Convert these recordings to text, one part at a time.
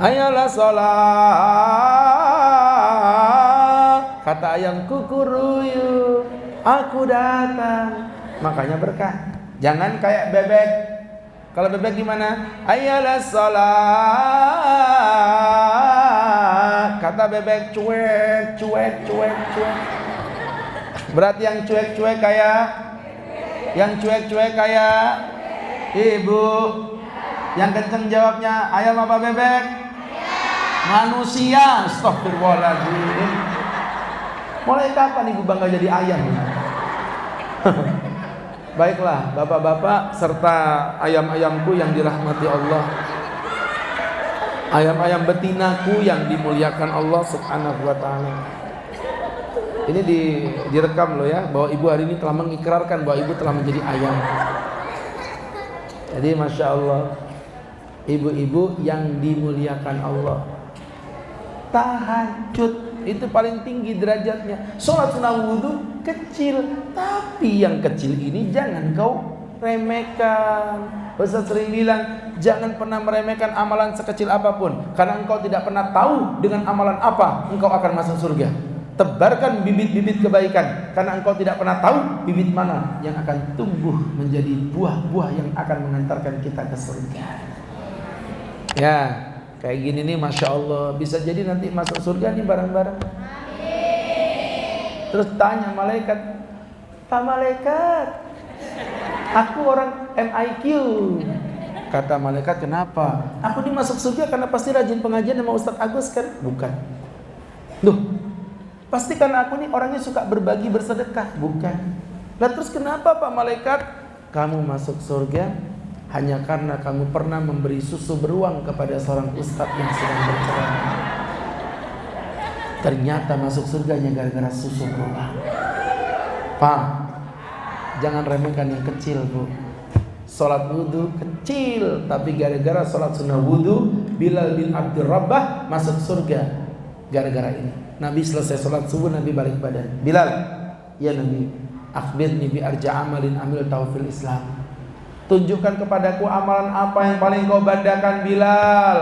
Ayolah sholat. Kata ayam kukuruyu, aku datang. Makanya berkah. Jangan kayak bebek. Kalau bebek gimana? Ayolah sholat. Kata bebek cuek, cuek, cuek, cuek. Berarti yang cuek-cuek kayak ibu. Yang kenceng jawabnya ayam apa bebek? Manusia. Astagfirullahaladzim. Mulai kapan ibu bangga jadi ayam? Baiklah bapak-bapak serta ayam-ayamku yang dirahmati Allah, ayam-ayam betinaku yang dimuliakan Allah subhanahu wa ta'ala. Ini direkam loh ya, bahwa ibu hari ini telah mengikrarkan bahwa ibu telah menjadi ayam. Jadi Masya Allah, ibu-ibu yang dimuliakan Allah. Tahajud itu paling tinggi derajatnya. Sholat sunnah wudhu kecil, tapi yang kecil ini jangan kau remehkan. Ustaz sering bilang, jangan pernah meremehkan amalan sekecil apapun, karena engkau tidak pernah tahu dengan amalan apa engkau akan masuk surga. Tebarkan bibit-bibit kebaikan, karena engkau tidak pernah tahu bibit mana yang akan tumbuh menjadi buah-buah yang akan mengantarkan kita ke surga. Ya, kayak gini nih Masya Allah, bisa jadi nanti masuk surga nih bareng-bareng. Terus tanya malaikat, Pak malaikat, aku orang MIQ. Kata malaikat, kenapa? Aku nih masuk surga karena pasti rajin pengajian sama Ustadz Agus kan? Bukan. Loh, pasti karena aku nih orangnya suka berbagi bersedekah? Bukan. Lah terus kenapa Pak malaikat? Kamu masuk surga hanya karena kamu pernah memberi susu beruang kepada seorang ustadz yang sedang berceramah. Ternyata masuk surganya gara-gara susu beruang. Paham? Jangan remehkan yang kecil, Bu. Salat wudu kecil, tapi gara-gara salat sunnah wudu, Bilal bin Abdul Rabbah masuk surga gara-gara ini. Nabi selesai salat subuh, Nabi balik badan. Bilal, ya Nabi, akhbirni bi arja amalin amil taufil Islam. Tunjukkan kepadaku amalan apa yang paling kau banggakan, Bilal.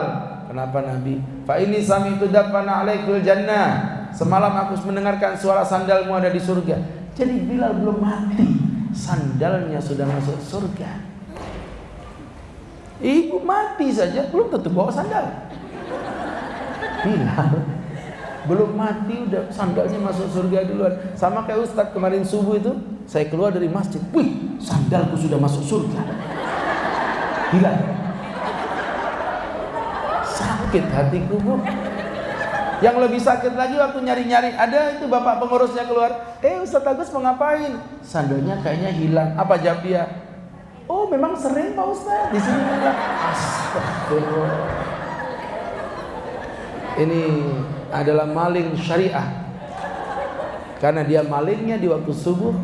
Kenapa Nabi? Fa ini sami'tu dafana alaikul jannah. Semalam aku mendengarkan suara sandalmu ada di surga. Jadi Bilal belum mati, sandalnya sudah masuk surga. Ibu mati saja belum tentu bawa sandal. Bilal belum mati udah sandalnya masuk surga duluan. Sama kayak Ustadz kemarin subuh itu, saya keluar dari masjid, wih, sandalku sudah masuk surga. Bilal, sakit hatiku, Bu. Yang lebih sakit lagi waktu nyari-nyari, ada itu bapak pengurusnya keluar, Ustadz Agus mau ngapain? Sandalnya kayaknya hilang. Apa jawab dia? Oh memang sering Pak Ustadz di sini hilang. Astagfirullah. Ini adalah maling syariah, karena dia malingnya di waktu subuh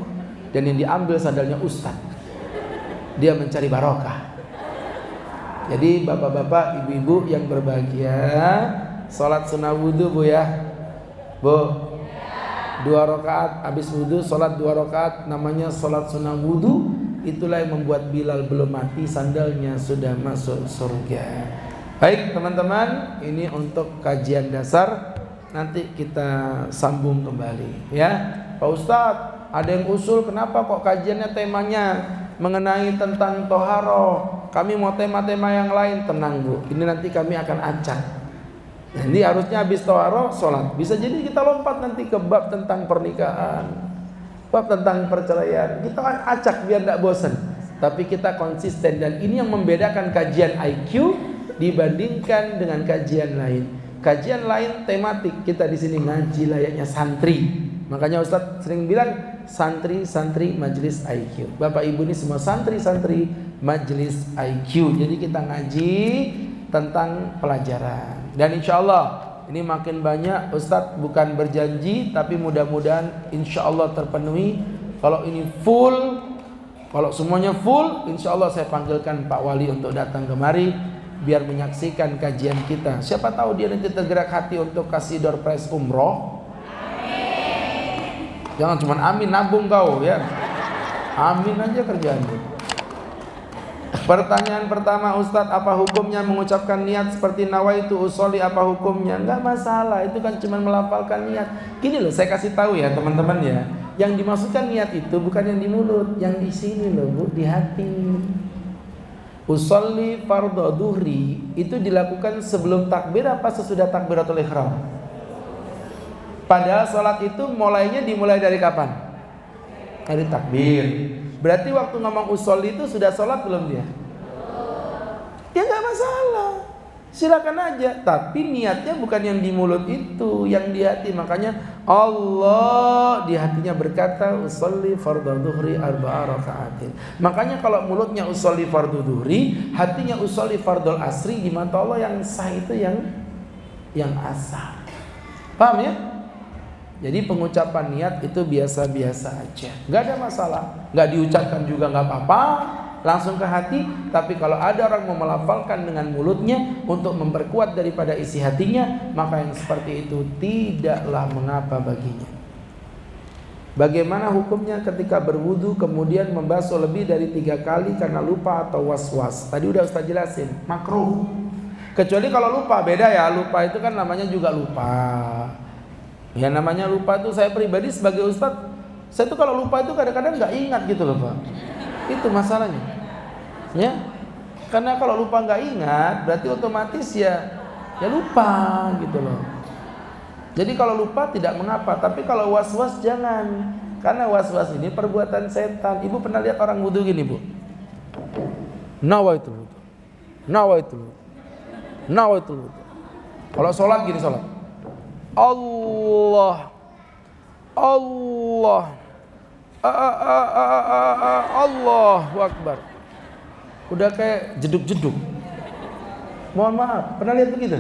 dan yang diambil sandalnya ustaz. Dia mencari barokah. Jadi bapak-bapak, ibu-ibu yang berbahagia, sholat sunnah wudhu Bu ya, Bu, 2 rakaat habis wudhu, sholat 2 rakaat, namanya sholat sunnah wudhu. Itulah yang membuat Bilal belum mati, sandalnya sudah masuk surga. Baik teman-teman, ini untuk kajian dasar. Nanti kita sambung kembali ya. Pak Ustadz, ada yang usul kenapa kok kajiannya temanya mengenai tentang toharo? Kami mau tema-tema yang lain. Tenang Bu, ini nanti kami akan acak. Jadi harusnya habis toharo sholat. Bisa jadi kita lompat nanti ke bab tentang pernikahan, bab tentang perceraian. Kita akan acak biar tidak bosan. Tapi kita konsisten, dan ini yang membedakan kajian IQ dibandingkan dengan kajian lain. Kajian lain tematik, kita di sini ngaji layaknya santri. Makanya Ustadz sering bilang santri-santri majelis IQ. Bapak Ibu ini semua santri-santri majelis IQ. Jadi kita ngaji tentang pelajaran. Dan insya Allah ini makin banyak. Ustadz bukan berjanji, tapi mudah-mudahan insya Allah terpenuhi. Kalau ini full, kalau semuanya full, insya Allah saya panggilkan Pak Wali untuk datang kemari biar menyaksikan kajian kita. Siapa tahu dia nanti tergerak hati untuk kasih door prize umroh. Amin. Jangan cuma amin, nabung kau ya. Amin aja kerjaan. Pertanyaan pertama, Ustadz, apa hukumnya mengucapkan niat seperti nawaitu usolli, apa hukumnya? Enggak masalah, itu kan cuma melafalkan niat. Gini loh, saya kasih tahu ya teman-teman ya, yang dimaksudkan niat itu bukan yang di mulut, yang di sini loh Bu, di hati. Usolli fardhu dhuhri itu dilakukan sebelum takbir apa sesudah takbiratul ihram? Padahal sholat itu dimulai dari kapan? Dari takbir. Berarti waktu ngomong usolli itu sudah sholat belum dia? Ya nggak masalah, silakan aja. Tapi niatnya bukan yang di mulut itu, yang di hati. Makanya Allah di hatinya berkata usolli fardhu dhuhri arba'a raka'atin. Makanya kalau mulutnya usolli fardhu dhuhri, hatinya usolli fardhu asri, di mata Allah yang sah itu yang asar. Paham ya? Jadi pengucapan niat itu biasa-biasa aja, nggak ada masalah. Nggak diucapkan juga nggak apa-apa, langsung ke hati. Tapi kalau ada orang mau melafalkan dengan mulutnya untuk memperkuat daripada isi hatinya, maka yang seperti itu tidaklah mengapa baginya. Bagaimana hukumnya ketika berwudu kemudian membasuh lebih dari 3 kali karena lupa atau was-was? Tadi udah Ustaz jelasin, makruh. Kecuali kalau lupa, beda ya. Lupa itu kan namanya juga lupa. Ya namanya lupa itu, saya pribadi sebagai ustadz, saya tuh kalau lupa itu kadang-kadang nggak ingat gitu loh Pak. Itu masalahnya. Ya, karena kalau lupa nggak ingat, berarti otomatis ya lupa gitu loh. Jadi kalau lupa tidak mengapa, tapi kalau was-was jangan, karena was-was ini perbuatan setan. Ibu pernah lihat orang wudu gini Bu? Nawaitul wudu, nawaitul wudu, nawaitul wudu. Kalau sholat gini sholat. Allah Allahu Akbar. Udah kayak jeduk-jeduk. Mohon maaf, pernah lihat begitu?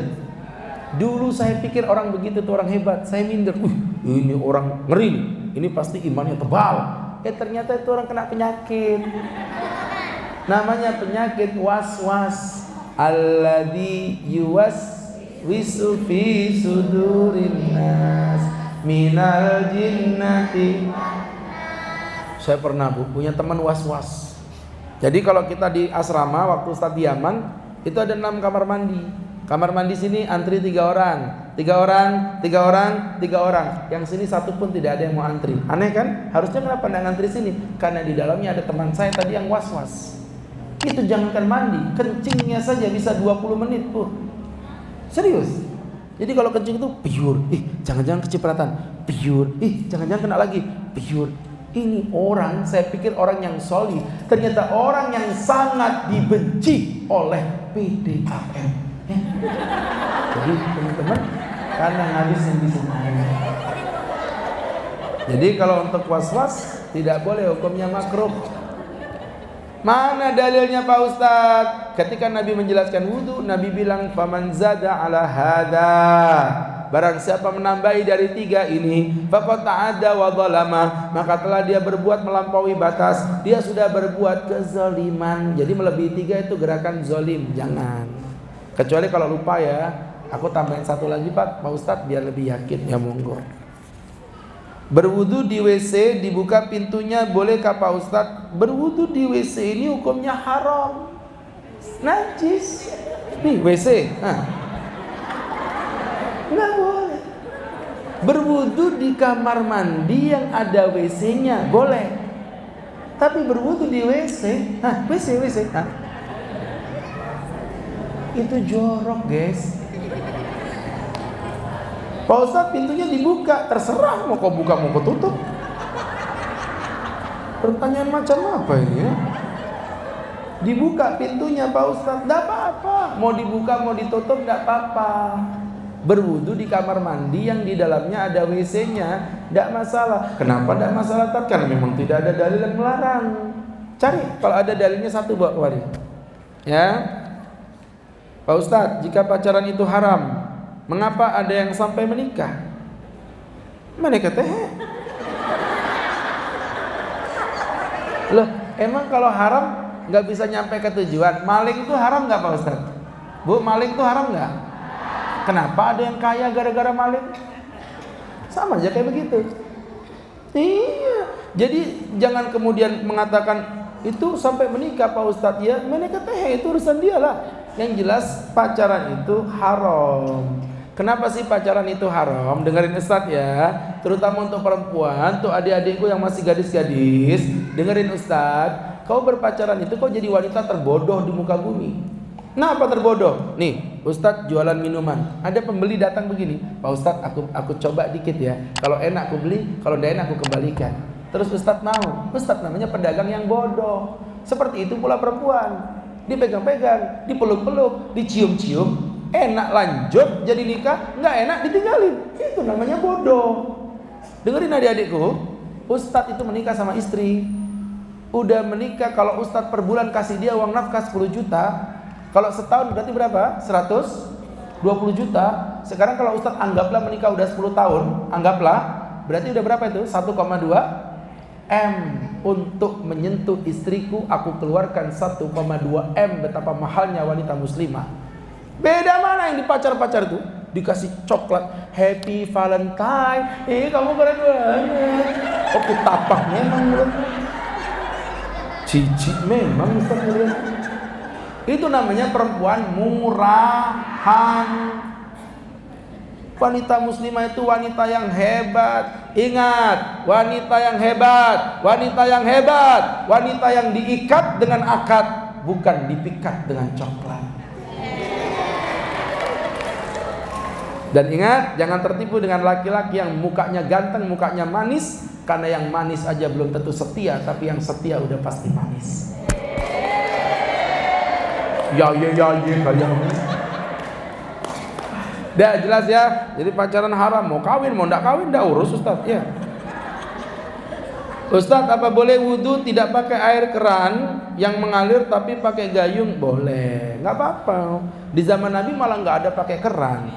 Dulu saya pikir orang begitu tuh orang hebat. Saya minder, ini orang ngeri, ini pasti imannya tebal. Ternyata itu orang kena penyakit. Namanya penyakit was-was. Alladzi wisu fi sudurin nas minal jinnati. Saya pernah Bu punya teman was-was. Jadi kalau kita di asrama waktu Ustadz di Yaman itu ada 6 kamar mandi. Kamar mandi sini antri 3 orang, 3 orang, 3 orang, 3 orang. Yang sini satu pun tidak ada yang mau antri. Aneh kan? Harusnya kenapa tidak antri sini? Karena di dalamnya ada teman saya tadi yang was-was. Itu jangankan mandi, kencingnya saja bisa 20 menit Bu. Serius. Jadi kalau kencing itu piur, jangan-jangan kecipratan, piur, jangan-jangan kena lagi, piur. Ini orang, saya pikir orang yang solih, ternyata orang yang sangat dibenci oleh PDAM. Jadi teman-teman, karena ngabisin di sini. Jadi kalau untuk was-was tidak boleh, hukumnya makruh. Mana dalilnya Pak Ustadz? Ketika Nabi menjelaskan wudu, Nabi bilang faman zada ala hada. Barang siapa menambahi dari 3 ini, faqad ta'adda wa zalama, maka telah dia berbuat melampaui batas, dia sudah berbuat kezaliman. Jadi melebihi 3 itu gerakan zalim, jangan. Kecuali kalau lupa ya. Aku tambahin 1 lagi Pak Ustadz biar lebih yakin, ya monggo. Berwudu di WC dibuka pintunya, bolehkah Pak Ustadz? Berwudu di WC ini hukumnya haram, najis. Nih WC, nggak boleh. Berwudu di kamar mandi yang ada WC-nya boleh, tapi berwudu di WC, WC, itu jorok guys. Pak Ustadz pintunya dibuka, terserah mau kau buka mau kau tutup. Pertanyaan macam apa ini ya? Dibuka pintunya Pak Ustadz, tidak apa-apa. Mau dibuka mau ditutup tidak apa-apa. Berwudu di kamar mandi yang di dalamnya ada WC-nya tidak masalah. Kenapa tidak masalah? Karena memang tidak ada dalil yang melarang. Cari kalau ada dalilnya 1 bawa kemari. Ya, Pak Ustadz, jika pacaran itu haram, mengapa ada yang sampai menikah? Menikah teh? Loh, emang kalau haram nggak bisa nyampe ke tujuan? Maling itu haram nggak Pak Ustadz? Bu, maling itu haram nggak? Kenapa ada yang kaya gara-gara maling? Sama aja kayak begitu. Iya. Jadi jangan kemudian mengatakan itu sampai menikah Pak Ustadz. Ya menikah teh itu urusan dia lah. Yang jelas pacaran itu haram. Kenapa sih pacaran itu haram? Dengerin Ustadz ya, terutama untuk perempuan, untuk adik-adikku yang masih gadis-gadis, dengerin Ustadz. Kau berpacaran itu kau jadi wanita terbodoh di muka bumi. Nah, apa terbodoh? Nih, Ustadz jualan minuman. Ada pembeli datang begini, Pak Ustadz aku coba dikit ya. Kalau enak aku beli, kalau tidak enak aku kembalikan. Terus Ustadz mau. Ustadz namanya pedagang yang bodoh. Seperti itu pula perempuan. Dipegang-pegang, dipeluk-peluk, dicium-cium. Enak lanjut jadi nikah, nggak enak ditinggalin. Itu namanya bodoh. Dengerin adik-adikku, Ustadz itu menikah sama istri. Udah menikah, kalau Ustadz per bulan kasih dia uang nafkah 10 juta. Kalau setahun berarti berapa? 120 juta. Sekarang kalau Ustadz anggaplah menikah udah 10 tahun, anggaplah, berarti udah berapa itu? 1,2 M. Untuk menyentuh istriku aku keluarkan 1,2 M. Betapa mahalnya wanita muslimah. Beda mana yang di pacar-pacar tuh? Dikasih coklat Happy Valentine. Kamu keren banget. Oh kutapak memang belum. Cici memang Ustaz ngeliat. Itu namanya perempuan murahan. Wanita muslimah itu wanita yang hebat. Ingat, wanita yang hebat, wanita yang hebat, wanita yang diikat dengan akad, bukan dipikat dengan coklat. Dan ingat, jangan tertipu dengan laki-laki yang mukanya ganteng, mukanya manis. Karena yang manis aja belum tentu setia, tapi yang setia udah pasti manis. Ya kalian. Dah jelas ya. Jadi pacaran haram, mau kawin, mau ndak kawin, ndak urus Ustaz ya. Ustaz, apa boleh wudhu tidak pakai air keran yang mengalir tapi pakai gayung? Boleh, nggak apa-apa. Di zaman Nabi malah nggak ada pakai keran.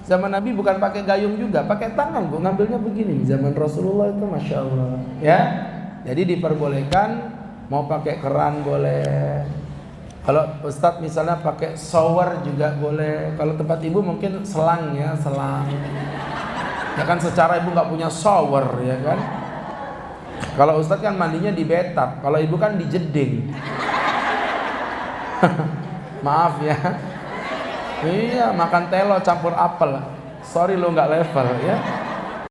Zaman Nabi bukan pakai gayung juga, pakai tangan kok, ngambilnya begini. Zaman Rasulullah itu Masya Allah ya. Jadi diperbolehkan, mau pakai keran boleh. Kalau Ustadz misalnya pakai shower juga boleh. Kalau tempat ibu mungkin selang ya, selang. Ya kan secara ibu nggak punya shower ya kan. Kalau Ustadz kan mandinya di bathtub, kalau ibu kan di jeding. Maaf ya. Iya, makan telo campur apel. Sorry lo nggak level ya.